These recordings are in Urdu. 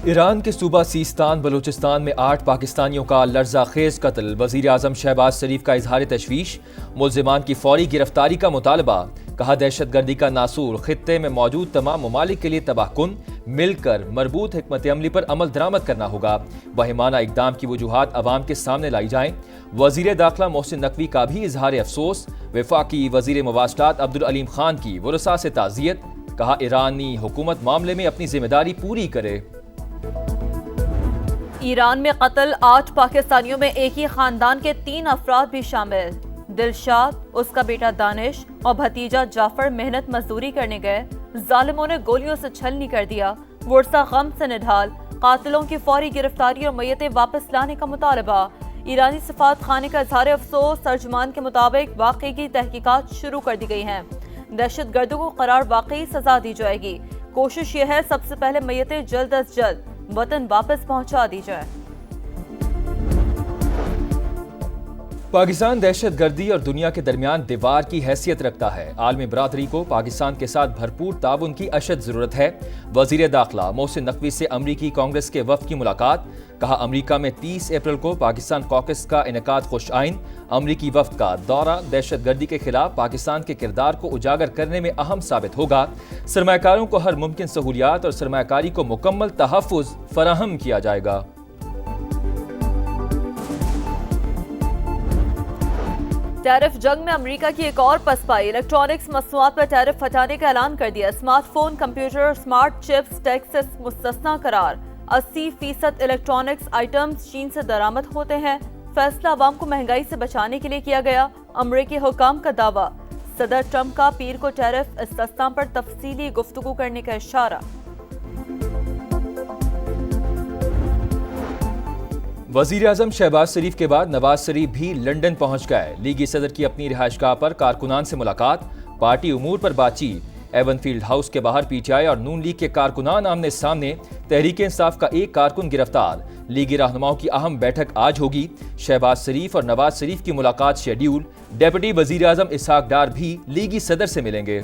ایران کے صوبہ سیستان بلوچستان میں 8 پاکستانیوں کا لرزہ خیز قتل، وزیر اعظم شہباز شریف کا اظہار تشویش، ملزمان کی فوری گرفتاری کا مطالبہ، کہا دہشت گردی کا ناسور خطے میں موجود تمام ممالک کے لیے تباہ کن، مل کر مربوط حکمت عملی پر عمل درآمد کرنا ہوگا، وہمانہ اقدام کی وجوہات عوام کے سامنے لائی جائیں۔ وزیر داخلہ محسن نقوی کا بھی اظہار افسوس، وفاقی وزیر مواصلات عبدالعلیم خان کی ورثاء سے تعزیت، کہا ایرانی حکومت معاملے میں اپنی ذمہ داری پوری کرے۔ ایران میں قتل 8 پاکستانیوں میں ایک ہی خاندان کے 3 افراد بھی شامل۔ دلشاد، اس کا بیٹا دانش اور بھتیجا جعفر محنت مزدوری کرنے گئے، ظالموں نے گولیوں سے چھلنی کر دیا، ورثہ غم سے نڈھال، قاتلوں کی فوری گرفتاری اور میتیں واپس لانے کا مطالبہ۔ ایرانی سفارت خانے کا اظہار افسوس، ترجمان کے مطابق واقعے کی تحقیقات شروع کر دی گئی ہیں، دہشت گردوں کو قرار واقعی سزا دی جائے گی، کوشش یہ ہے سب سے پہلے میتیں جلد از جلد وطن واپس پہنچا دی جائے۔ پاکستان دہشت گردی اور دنیا کے درمیان دیوار کی حیثیت رکھتا ہے، عالمی برادری کو پاکستان کے ساتھ بھرپور تعاون کی اشد ضرورت ہے۔ وزیر داخلہ محسن نقوی سے امریکی کانگریس کے وفد کی ملاقات، کہا امریکہ میں 30 اپریل کو پاکستان کاکس کا انعقاد خوش آئند، امریکی وفد کا دورہ دہشت گردی کے خلاف پاکستان کے کردار کو اجاگر کرنے میں اہم ثابت ہوگا، سرمایہ کاروں کو ہر ممکن سہولیات اور سرمایہ کاری کو مکمل تحفظ فراہم کیا جائے گا۔ ٹیرف جنگ میں امریکہ کی ایک اور پسپائی، الیکٹرانکس مصنوعات پر ٹیرف ہٹانے کا اعلان کر دیا، smart phone, computer, smart chips tax سے مستثنی قرار، 80% الیکٹرانکس آئٹمز چین سے درآمد ہوتے ہیں، فیصلہ عوام کو مہنگائی سے بچانے کے لیے کیا گیا، امریکی حکام کا دعویٰ، صدر ٹرمپ کا پیر کو ٹیرف استثناء پر تفصیلی گفتگو کرنے کا اشارہ۔ وزیر اعظم شہباز شریف کے بعد نواز شریف بھی لندن پہنچ گئے، لیگی صدر کی اپنی رہائش گاہ پر کارکنان سے ملاقات، پارٹی امور پر بات چیت، ایون فیلڈ ہاؤس کے باہر پی ٹی آئی اور نون لیگ کے کارکنان آمنے سامنے، تحریک انصاف کا ایک کارکن گرفتار، لیگی رہنماؤں کی اہم بیٹھک آج ہوگی، شہباز شریف اور نواز شریف کی ملاقات شیڈیول، ڈیپٹی وزیر اعظم اسحاق ڈار بھی لیگی صدر سے ملیں گے۔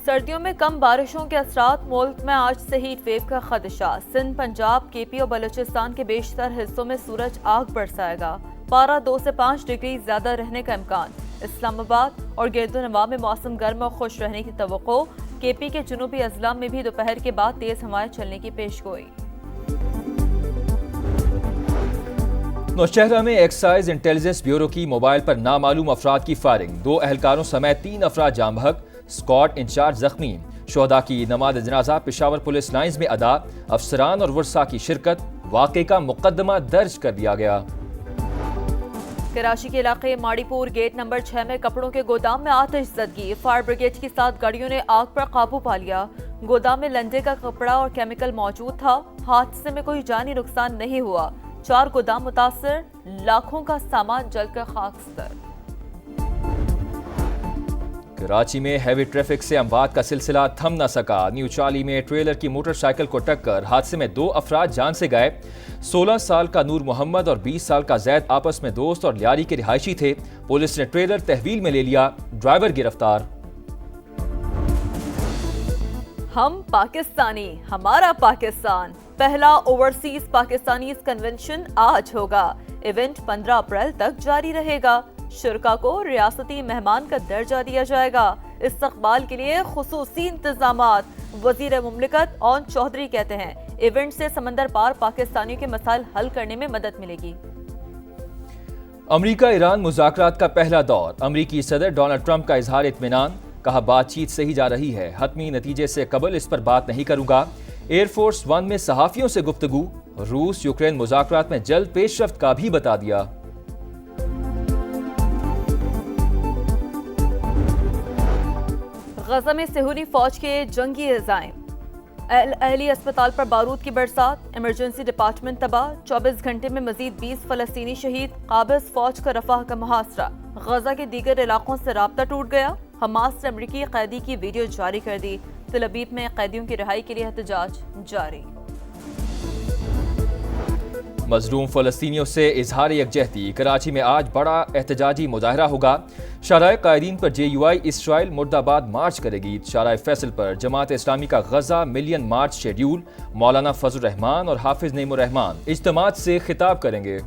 سردیوں میں کم بارشوں کے اثرات، ملک میں آج سے ہیٹ ویو کا خدشہ، سندھ، پنجاب، کے پی اور بلوچستان کے بیشتر حصوں میں سورج آگ برسائے گا، پارہ 2 سے 5 ڈگری زیادہ رہنے کا امکان، اسلام آباد اور گرد و نواح میں موسم گرم اور خوش رہنے کی توقع، کے پی کے جنوبی اضلاع میں بھی دوپہر کے بعد تیز ہوائیں چلنے کی پیشگوئی۔ نوشہرہ میں ایکسائز انٹیلیجنس بیورو کی موبائل پر نامعلوم افراد کی فائرنگ، 2 اہلکاروں سمیت 3 افراد جاں بحق، اسکواڈ انچارج زخمی، شہداء کی نماز جنازہ پشاور پولیس لائنز میں ادا، افسران اور ورثاء کی شرکت، واقعے کا مقدمہ درج کر دیا گیا۔ کراچی کے علاقے ماڑی پور گیٹ نمبر 6 میں کپڑوں کے گودام میں آتش زدگی، فائر بریگیڈ کی 7 گاڑیوں نے آگ پر قابو پا لیا، گودام میں لنڈے کا کپڑا اور کیمیکل موجود تھا، حادثے میں کوئی جانی نقصان نہیں ہوا، 4 گودام متاثر، لاکھوں کا سامان جل کر خاکستر۔ کراچی میں ہیوی ٹریفک سے اموات کا سلسلہ تھم نہ سکا، نیو چالی میں ٹریلر کی موٹر سائیکل کو ٹکر، حادثے میں 2 افراد جان سے گئے، 16 سال کا نور محمد اور 20 سال کا زید آپس میں دوست اور لیاری کے رہائشی تھے، پولیس نے ٹریلر تحویل میں لے لیا، ڈرائیور گرفتار۔ ہم پاکستانی، ہمارا پاکستان، پہلا اوورسیز پاکستانیز کنونشن آج ہوگا، ایونٹ 15 اپریل تک جاری رہے گا، شرکاء کو ریاستی مہمان کا درجہ دیا جائے گا، استقبال کے لیے خصوصی انتظامات، وزیر مملکت اون چودھری کہتے ہیں ایونٹ سے سمندر پار پاکستانیوں کے مسائل حل کرنے میں مدد ملے گی۔ امریکہ ایران مذاکرات کا پہلا دور، امریکی صدر ڈونلڈ ٹرمپ کا اظہار اطمینان، کہا بات چیت صحیح جا رہی ہے، حتمی نتیجے سے قبل اس پر بات نہیں کروں گا، ایئر فورس 1 میں صحافیوں سے گفتگو، روس یوکرین مذاکرات میں جلد پیش رفت کا بھی بتا دیا۔ غزہ میں صہیونی فوج کے جنگی عزائم، اہلی اسپتال پر بارود کی برسات، ایمرجنسی ڈپارٹمنٹ تباہ، 24 گھنٹے میں مزید 20 فلسطینی شہید، قابض فوج کا رفح کا محاصرہ، غزہ کے دیگر علاقوں سے رابطہ ٹوٹ گیا، حماس نے امریکی قیدی کی ویڈیو جاری کر دی، تل ابیب میں قیدیوں کی رہائی کے لیے احتجاج جاری۔ مظلوم فلسطینیوں سے اظہار یکجہتی، کراچی میں آج بڑا احتجاجی مظاہرہ ہوگا۔ شاہراہ قائدین پر JUI اسرائیل مرد آباد مارچ کرے گی۔ شاہراہ فیصل پر جماعت اسلامی کا غزہ ملین مارچ شیڈیول، مولانا فضل الرحمان اور حافظ نعیم الرحمان اجتماعات سے خطاب کریں گے۔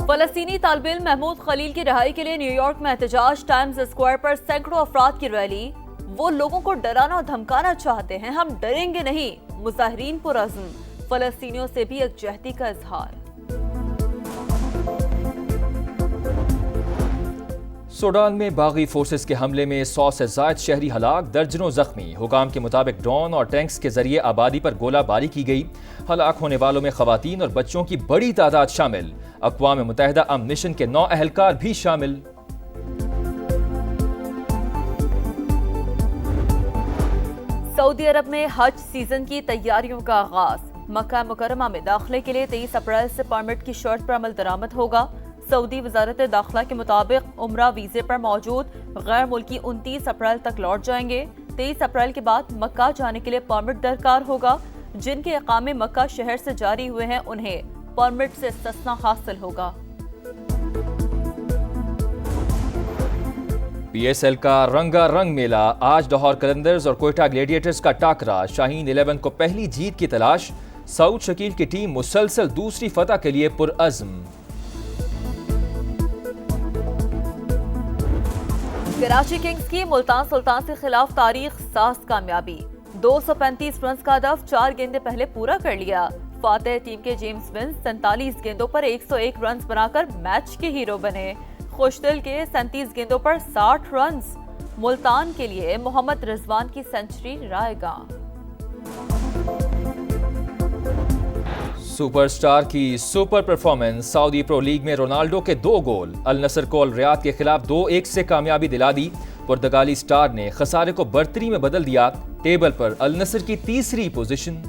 فلسطینی طالب علم محمود خلیل کی رہائی کے لیے نیو یارک میں احتجاج، ٹائمز اسکوائر پر سینکڑوں افراد کی ریلی۔ وہ لوگوں کو ڈرانا اور دھمکانا چاہتے ہیں، ہم ڈریں گے نہیں، مظاہرین پرعزم، فلسطینیوں سے بھی یکجہتی کا اظہار۔ سوڈان میں باغی فورسز کے حملے میں 100 سے زائد شہری ہلاک، درجنوں زخمی۔ حکام کے مطابق ڈرون اور ٹینکس کے ذریعے آبادی پر گولہ باری کی گئی۔ ہلاک ہونے والوں میں خواتین اور بچوں کی بڑی تعداد شامل۔ اقوام متحدہ امن مشن کے 9 اہلکار بھی شامل۔ سعودی عرب میں حج سیزن کی تیاریوں کا آغاز۔ مکہ مکرمہ میں داخلے کے لیے 23 اپریل سے پرمٹ کی شرط پر عمل درآمد ہوگا۔ سعودی وزارت داخلہ کے مطابق عمرہ ویزے پر موجود غیر ملکی 29 اپریل تک لوٹ جائیں گے۔ 23 اپریل کے بعد مکہ جانے کے لیے پرمٹ درکار ہوگا۔ جن کے اقامے مکہ شہر سے جاری ہوئے ہیں انہیں پرمٹ سے استثناء حاصل ہوگا۔ PSL کا رنگا رنگ میلہ، آج لاہور قلندرز اور کوئٹہ گلیڈیٹرز کا ٹاکرا۔ شاہین 11 کو پہلی جیت کی تلاش، سعود شکیل کی ٹیم مسلسل دوسری فتح کے لیے پرعزم۔ کراچی کنگز کی ملتان سلطان کے خلاف تاریخ ساز کامیابی، 235 رنز کا ہدف 4 گیندیں پہلے پورا کر لیا۔ فاتح ٹیم کے جیمز ونز 47 گیندوں پر 101 رنز بنا کر میچ کے ہیرو بنے۔ خوشدل کے 37 گیندوں پر 60 رنز۔ ملتان کے لیے محمد رضوان کی سنچری رائے گاں۔ سپر سٹار کی سپر پرفارمنس، سعودی پرو لیگ میں رونالڈو کے 2 گول، النصر کو الریاض کے خلاف 2-1 سے کامیابی دلا دی۔ پرتگالی سٹار نے خسارے کو برتری میں بدل دیا، ٹیبل پر النصر کی تیسری پوزیشن۔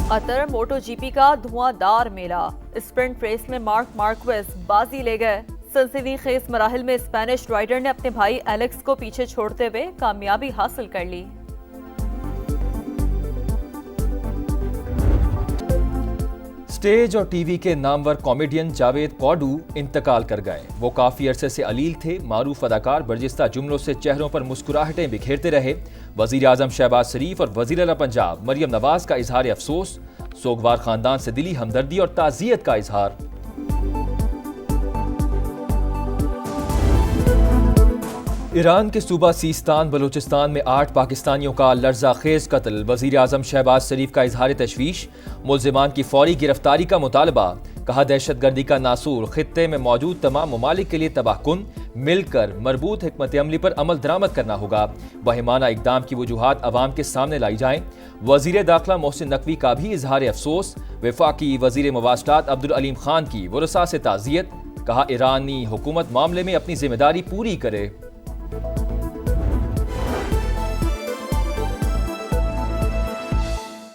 قطر موٹو جی پی کا دھواں دار میلہ، اسپرنٹ ریس میں مارک مارکویز بازی لے گئے۔ سنسنی خیز مراحل میں اسپینش رائڈر نے اپنے بھائی ایلیکس کو پیچھے چھوڑتے ہوئے کامیابی حاصل کر لی۔ سٹیج اور ٹی وی کے نامور کامیڈین جاوید کوڈو انتقال کر گئے۔ وہ کافی عرصے سے علیل تھے۔ معروف اداکار برجستہ جملوں سے چہروں پر مسکراہٹیں بکھیرتے رہے۔ وزیر اعظم شہباز شریف اور وزیر اعلیٰ پنجاب مریم نواز کا اظہار افسوس، سوگوار خاندان سے دلی ہمدردی اور تعزیت کا اظہار۔ ایران کے صوبہ سیستان بلوچستان میں 8 پاکستانیوں کا لرزہ خیز قتل، وزیر اعظم شہباز شریف کا اظہار تشویش، ملزمان کی فوری گرفتاری کا مطالبہ، کہا دہشت گردی کا ناسور خطے میں موجود تمام ممالک کے لیے تباہ کن، مل کر مربوط حکمت عملی پر عمل درآمد کرنا ہوگا، وحیمانہ اقدام کی وجوہات عوام کے سامنے لائی جائیں۔ وزیر داخلہ محسن نقوی کا بھی اظہار افسوس، وفاقی وزیر مواصلات عبدالعلیم خان کی ورثاء سے تعزیت، کہا ایرانی حکومت معاملے میں اپنی ذمہ داری پوری کرے۔